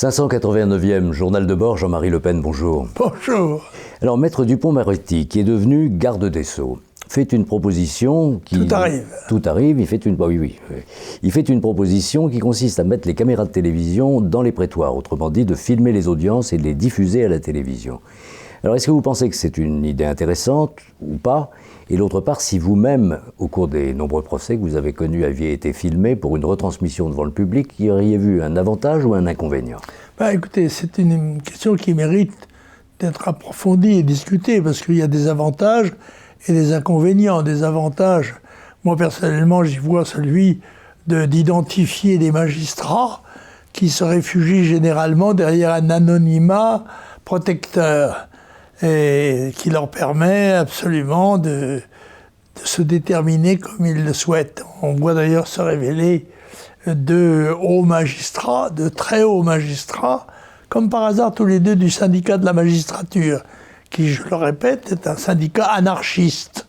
589e journal de bord, Jean-Marie Le Pen, bonjour. Bonjour. Alors, Maître Dupond-Moretti, qui est devenu garde des Sceaux, fait une proposition qui... Tout arrive. Tout arrive, il fait une... oui. Il fait une proposition qui consiste à mettre les caméras de télévision dans les prétoires, autrement dit, de filmer les audiences et de les diffuser à la télévision. Alors, est-ce que vous pensez que c'est une idée intéressante ou pas? Et d'autre part, si vous-même, au cours des nombreux procès que vous avez connus, aviez été filmé pour une retransmission devant le public, y auriez vu un avantage ou un inconvénient? Écoutez, c'est une question qui mérite d'être approfondie et discutée, parce qu'il y a des avantages et des inconvénients. Des avantages, moi personnellement, j'y vois celui d'identifier des magistrats qui se réfugient généralement derrière un anonymat protecteur, et qui leur permet absolument de se déterminer comme ils le souhaitent. On voit d'ailleurs se révéler de hauts magistrats, de très hauts magistrats, comme par hasard tous les deux du syndicat de la magistrature, qui, je le répète, est un syndicat anarchiste,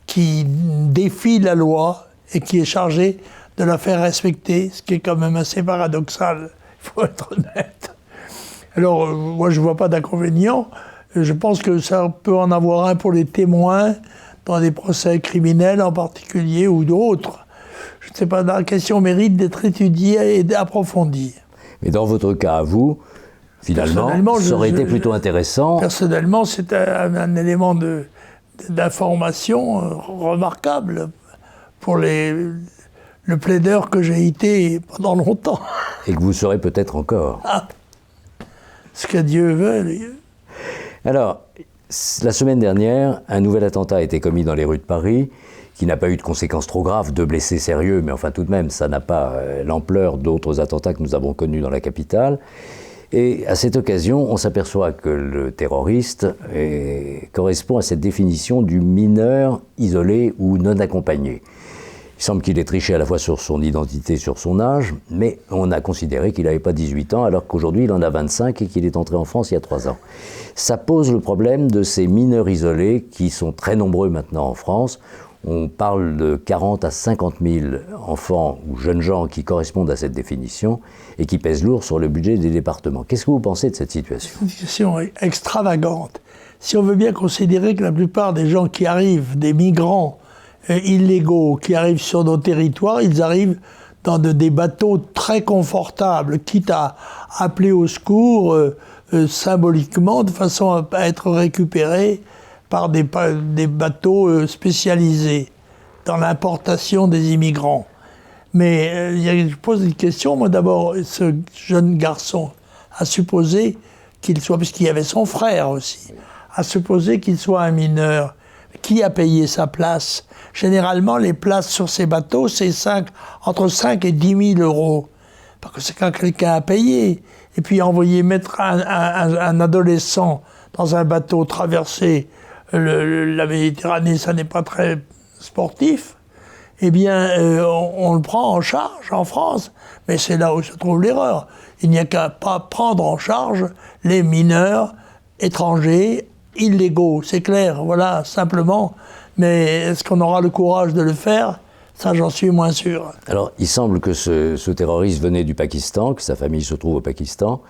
qui défie la loi et qui est chargé de la faire respecter, ce qui est quand même assez paradoxal, il faut être honnête. Alors, moi je ne vois pas d'inconvénient. Je pense que ça peut en avoir un pour les témoins, dans des procès criminels en particulier, ou d'autres. Je ne sais pas, la question mérite d'être étudiée et approfondie. Mais dans votre cas, à vous, finalement, ça aurait été plutôt intéressant. Personnellement, c'est un élément d'information remarquable pour le plaideur que j'ai été pendant longtemps. Et que vous serez peut-être encore. Ce que Dieu veut. Alors, la semaine dernière, un nouvel attentat a été commis dans les rues de Paris, qui n'a pas eu de conséquences trop graves, de blessés sérieux, mais enfin tout de même, ça n'a pas l'ampleur d'autres attentats que nous avons connus dans la capitale. Et à cette occasion, on s'aperçoit que le terroriste correspond à cette définition du mineur isolé ou non accompagné. Il semble qu'il ait triché à la fois sur son identité, sur son âge, mais on a considéré qu'il n'avait pas 18 ans, alors qu'aujourd'hui il en a 25 et qu'il est entré en France il y a 3 ans. Ça pose le problème de ces mineurs isolés qui sont très nombreux maintenant en France. On parle de 40 à 50 000 enfants ou jeunes gens qui correspondent à cette définition et qui pèsent lourd sur le budget des départements. Qu'est-ce que vous pensez de cette situation? C'est une situation extravagante. Si on veut bien considérer que la plupart des gens qui arrivent, des migrants illégaux qui arrivent sur nos territoires, ils arrivent dans des bateaux très confortables, quitte à appeler au secours symboliquement, de façon à être récupérés par des bateaux spécialisés dans l'importation des immigrants. Mais je pose une question, moi d'abord, ce jeune garçon, à supposer qu'il soit, puisqu'il y avait son frère aussi, à supposer qu'il soit un mineur, qui a payé sa place? Généralement, les places sur ces bateaux, c'est entre 5 et 10 000 euros. Parce que c'est quand quelqu'un a payé. Et puis envoyer mettre un adolescent dans un bateau, traverser la Méditerranée, ça n'est pas très sportif. Eh bien, on le prend en charge en France. Mais c'est là où se trouve l'erreur. Il n'y a qu'à pas prendre en charge les mineurs étrangers illégaux, c'est clair, voilà, simplement. Mais est-ce qu'on aura le courage de le faire? Ça, j'en suis moins sûr. Alors, il semble que ce terroriste venait du Pakistan, que sa famille se trouve au Pakistan.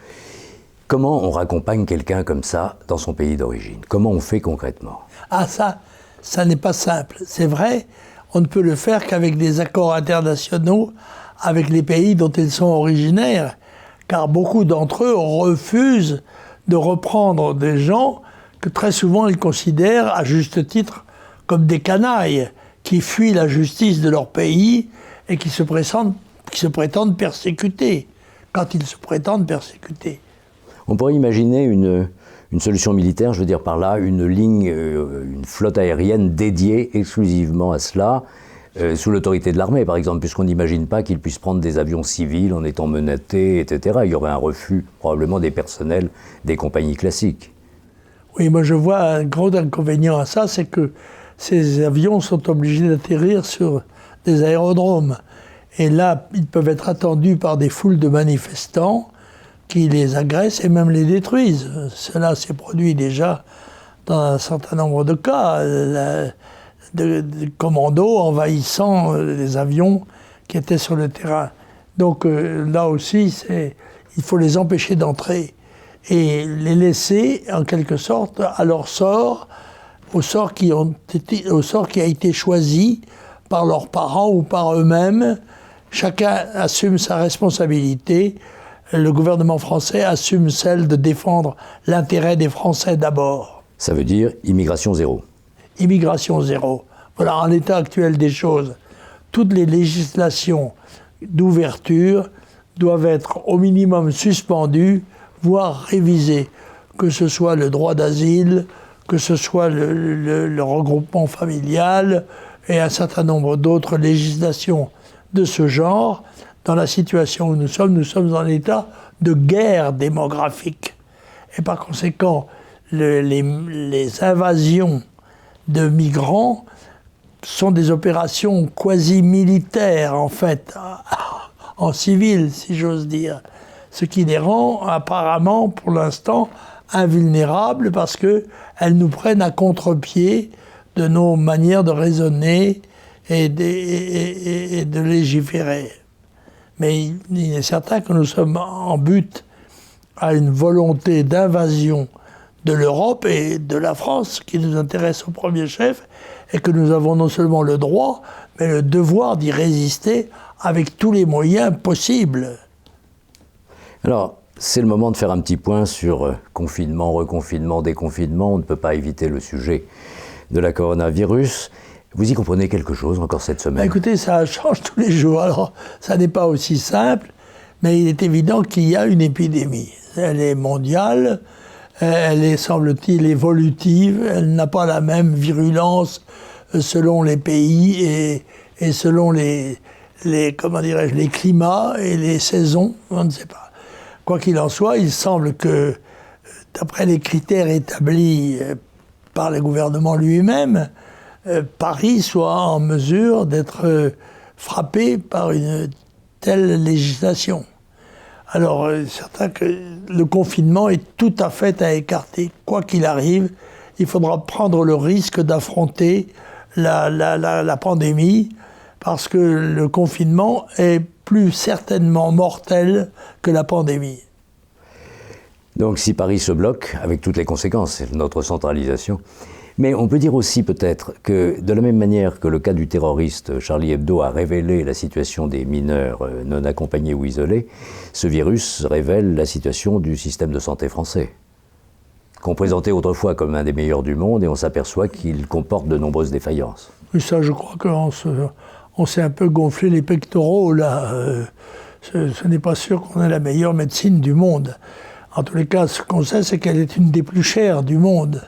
Comment on raccompagne quelqu'un comme ça dans son pays d'origine? Comment on fait concrètement? Ça n'est pas simple. C'est vrai, on ne peut le faire qu'avec des accords internationaux avec les pays dont ils sont originaires, car beaucoup d'entre eux refusent de reprendre des gens que très souvent ils considèrent, à juste titre, comme des canailles qui fuient la justice de leur pays et qui se prétendent persécutés, quand ils se prétendent persécutés. On pourrait imaginer une solution militaire, je veux dire par là, une ligne, une flotte aérienne dédiée exclusivement à cela, sous l'autorité de l'armée par exemple, puisqu'on n'imagine pas qu'ils puissent prendre des avions civils en étant menottés, etc. Il y aurait un refus probablement des personnels des compagnies classiques. Oui, moi je vois un gros inconvénient à ça, c'est que ces avions sont obligés d'atterrir sur des aérodromes. Et là, ils peuvent être attendus par des foules de manifestants qui les agressent et même les détruisent. Cela s'est produit déjà dans un certain nombre de cas, de commandos envahissant les avions qui étaient sur le terrain. Donc là aussi, il faut les empêcher d'entrer et les laisser, en quelque sorte, à leur sort, au sort qui a été choisi par leurs parents ou par eux-mêmes. Chacun assume sa responsabilité. Le gouvernement français assume celle de défendre l'intérêt des Français d'abord. Ça veut dire immigration zéro. Immigration zéro. Voilà, en l'état actuel des choses, toutes les législations d'ouverture doivent être au minimum suspendues, voire révisées, que ce soit le droit d'asile, que ce soit le regroupement familial et un certain nombre d'autres législations de ce genre. Dans la situation où nous sommes en état de guerre démographique. Et par conséquent, les invasions de migrants sont des opérations quasi-militaires, en fait, en civil, si j'ose dire. Ce qui les rend apparemment, pour l'instant, invulnérables parce qu'elles nous prennent à contre-pied de nos manières de raisonner et de légiférer. Mais il est certain que nous sommes en but à une volonté d'invasion de l'Europe et de la France, qui nous intéresse au premier chef, et que nous avons non seulement le droit, mais le devoir d'y résister avec tous les moyens possibles. Alors, c'est le moment de faire un petit point sur confinement, reconfinement, déconfinement. On ne peut pas éviter le sujet de la coronavirus. Vous y comprenez quelque chose encore cette semaine? Écoutez, ça change tous les jours. Alors, ça n'est pas aussi simple, mais il est évident qu'il y a une épidémie. Elle est mondiale, elle est, semble-t-il, évolutive, elle n'a pas la même virulence selon les pays et selon les climats et les saisons, on ne sait pas. Quoi qu'il en soit, il semble que, d'après les critères établis par le gouvernement lui-même, Paris soit en mesure d'être frappé par une telle législation. Alors, c'est certain que le confinement est tout à fait à écarter. Quoi qu'il arrive, il faudra prendre le risque d'affronter la pandémie, parce que le confinement est plus certainement mortel que la pandémie. Donc si Paris se bloque, avec toutes les conséquences, c'est notre centralisation. Mais on peut dire aussi peut-être que de la même manière que le cas du terroriste Charlie Hebdo a révélé la situation des mineurs non accompagnés ou isolés, ce virus révèle la situation du système de santé français, qu'on présentait autrefois comme un des meilleurs du monde, et on s'aperçoit qu'il comporte de nombreuses défaillances. Oui, ça, je crois qu'on s'est un peu gonflé les pectoraux, là. Ce n'est pas sûr qu'on ait la meilleure médecine du monde. En tous les cas, ce qu'on sait, c'est qu'elle est une des plus chères du monde.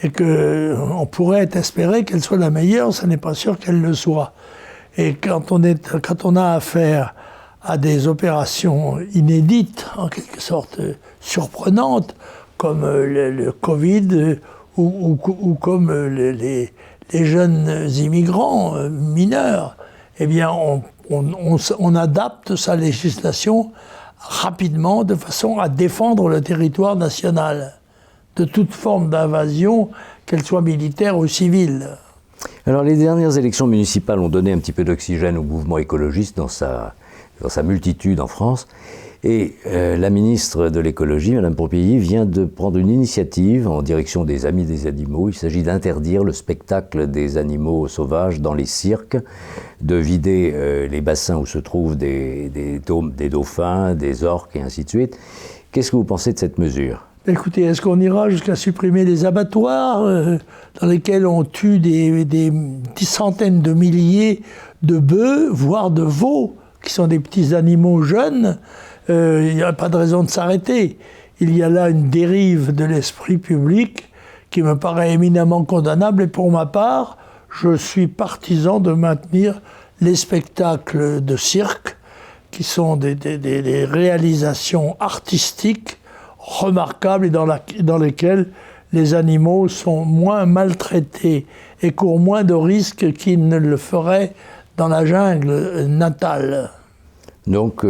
Et qu'on pourrait espérer qu'elle soit la meilleure, ce n'est pas sûr qu'elle le soit. Et quand on a affaire à des opérations inédites, en quelque sorte surprenantes, comme le Covid ou comme les jeunes immigrants mineurs, eh bien on adapte sa législation rapidement de façon à défendre le territoire national de toute forme d'invasion, qu'elle soit militaire ou civile. Alors les dernières élections municipales ont donné un petit peu d'oxygène au mouvement écologiste dans sa multitude en France. Et la ministre de l'écologie, Mme Pompili, vient de prendre une initiative en direction des Amis des animaux. Il s'agit d'interdire le spectacle des animaux sauvages dans les cirques, de vider les bassins où se trouvent des dauphins, des orques et ainsi de suite. Qu'est-ce que vous pensez de cette mesure ? Écoutez, est-ce qu'on ira jusqu'à supprimer les abattoirs dans lesquels on tue des centaines de milliers de bœufs, voire de veaux, qui sont des petits animaux jeunes? Il n'y a pas de raison de s'arrêter. Il y a là une dérive de l'esprit public qui me paraît éminemment condamnable, et pour ma part, je suis partisan de maintenir les spectacles de cirque, qui sont des réalisations artistiques remarquables et dans lesquelles les animaux sont moins maltraités et courent moins de risques qu'ils ne le feraient dans la jungle natale. Donc,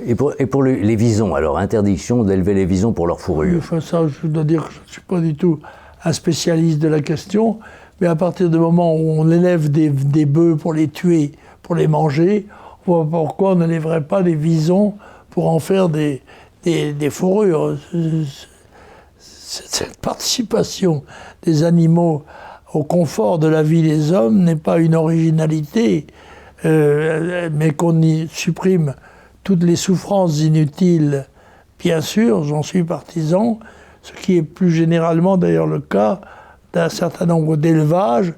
et pour les visons, alors interdiction d'élever les visons pour leur fourrure. Enfin, ça, je dois dire que je ne suis pas du tout un spécialiste de la question, mais à partir du moment où on élève des bœufs pour les tuer, pour les manger, on voit pourquoi on n'élèverait pas des visons pour en faire des des fourrures. Cette participation des animaux au confort de la vie des hommes n'est pas une originalité, mais qu'on y supprime toutes les souffrances inutiles, bien sûr, j'en suis partisan, ce qui est plus généralement d'ailleurs le cas d'un certain nombre d'élevages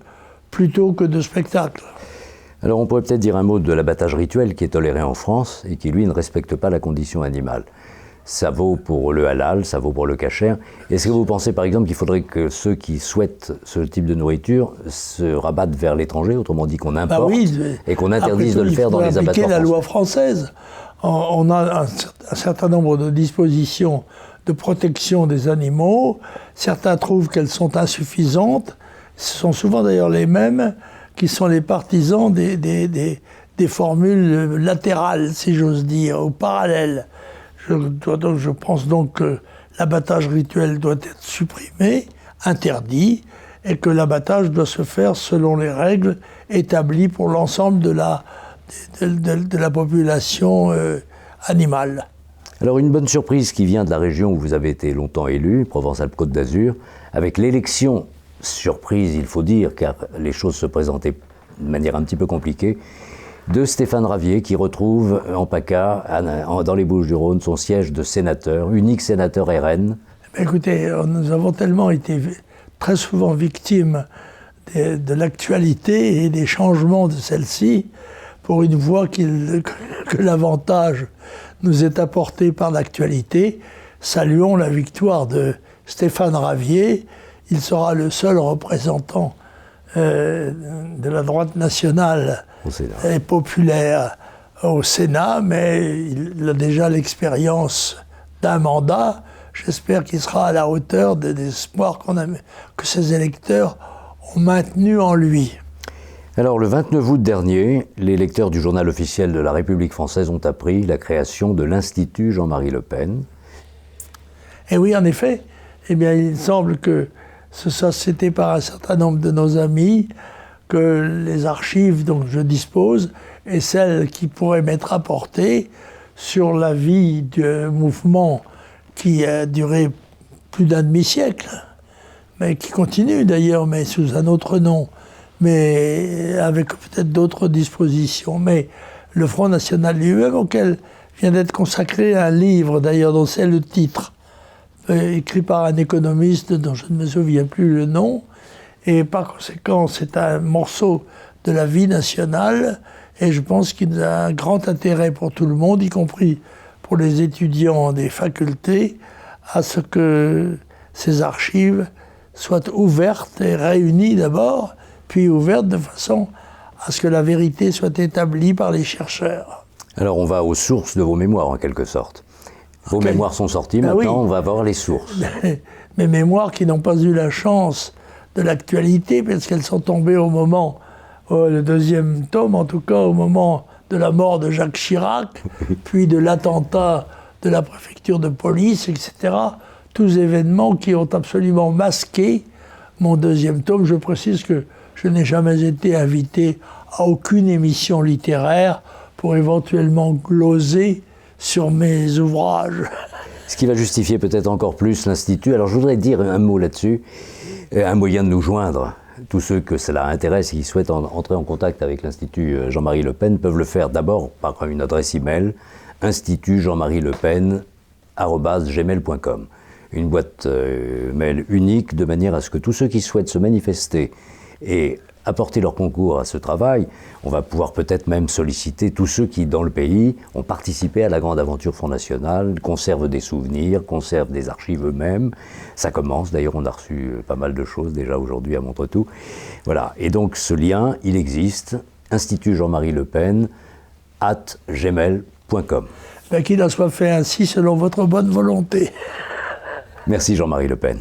plutôt que de spectacles. Alors on pourrait peut-être dire un mot de l'abattage rituel qui est toléré en France et qui, lui, ne respecte pas la condition animale. Ça vaut pour le halal, ça vaut pour le kasher. Est-ce que vous pensez par exemple qu'il faudrait que ceux qui souhaitent ce type de nourriture se rabattent vers l'étranger, autrement dit qu'on importe, et qu'on interdise de le faire dans les abattoirs français? La loi française. On a un certain nombre de dispositions de protection des animaux. Certains trouvent qu'elles sont insuffisantes. Ce sont souvent d'ailleurs les mêmes qui sont les partisans des formules latérales, si j'ose dire, ou parallèles. Je pense donc que l'abattage rituel doit être supprimé, interdit, et que l'abattage doit se faire selon les règles établies pour l'ensemble de la population animale. Alors une bonne surprise qui vient de la région où vous avez été longtemps élu, Provence-Alpes-Côte d'Azur, avec l'élection, surprise il faut dire, car les choses se présentaient de manière un petit peu compliquée, de Stéphane Ravier, qui retrouve en PACA, dans les Bouches-du-Rhône, son siège de sénateur, unique sénateur RN. Écoutez, nous avons tellement été très souvent victimes de l'actualité et des changements de celle-ci, pour une fois que l'avantage nous est apporté par l'actualité. Saluons la victoire de Stéphane Ravier. Il sera le seul représentant de la droite nationale et populaire au Sénat, mais il a déjà l'expérience d'un mandat. J'espère qu'il sera à la hauteur des espoirs que ses électeurs ont maintenus en lui. Alors, le 29 août dernier, les lecteurs du journal officiel de la République française ont appris la création de l'Institut Jean-Marie Le Pen. Et oui, en effet, eh bien, il semble que c'était par un certain nombre de nos amis que les archives dont je dispose et celles qui pourraient m'être apportées sur la vie du mouvement qui a duré plus d'un demi-siècle, mais qui continue d'ailleurs, mais sous un autre nom, mais avec peut-être d'autres dispositions. Mais le Front National lui-même, auquel vient d'être consacré un livre, d'ailleurs, dont c'est le titre, écrit par un économiste dont je ne me souviens plus le nom, et par conséquent, c'est un morceau de la vie nationale, et je pense qu'il a un grand intérêt pour tout le monde, y compris pour les étudiants des facultés, à ce que ces archives soient ouvertes et réunies d'abord, puis ouvertes de façon à ce que la vérité soit établie par les chercheurs. Alors on va aux sources de vos mémoires, en quelque sorte. Vos mémoires sont sorties, maintenant oui. On va voir les sources. Mes mémoires qui n'ont pas eu la chance de l'actualité, parce qu'elles sont tombées au moment, le deuxième tome en tout cas, au moment de la mort de Jacques Chirac, puis de l'attentat de la préfecture de police, etc. Tous événements qui ont absolument masqué mon deuxième tome. Je précise que je n'ai jamais été invité à aucune émission littéraire pour éventuellement gloser sur mes ouvrages. Ce qui va justifier peut-être encore plus l'Institut. Alors je voudrais dire un mot là-dessus, un moyen de nous joindre. Tous ceux que cela intéresse et qui souhaitent entrer en contact avec l'Institut Jean-Marie Le Pen peuvent le faire d'abord par une adresse email, institutjeanmarielepen@gmail.com. Une boîte mail unique de manière à ce que tous ceux qui souhaitent se manifester et apporter leur concours à ce travail, on va pouvoir peut-être même solliciter tous ceux qui, dans le pays, ont participé à la grande aventure Front National, conservent des souvenirs, conservent des archives eux-mêmes. Ça commence, d'ailleurs on a reçu pas mal de choses déjà aujourd'hui à Montretout. Voilà, et donc ce lien, il existe, Institut Jean-Marie Le Pen, @gmail.com. Qu'il en soit fait ainsi selon votre bonne volonté. Merci Jean-Marie Le Pen.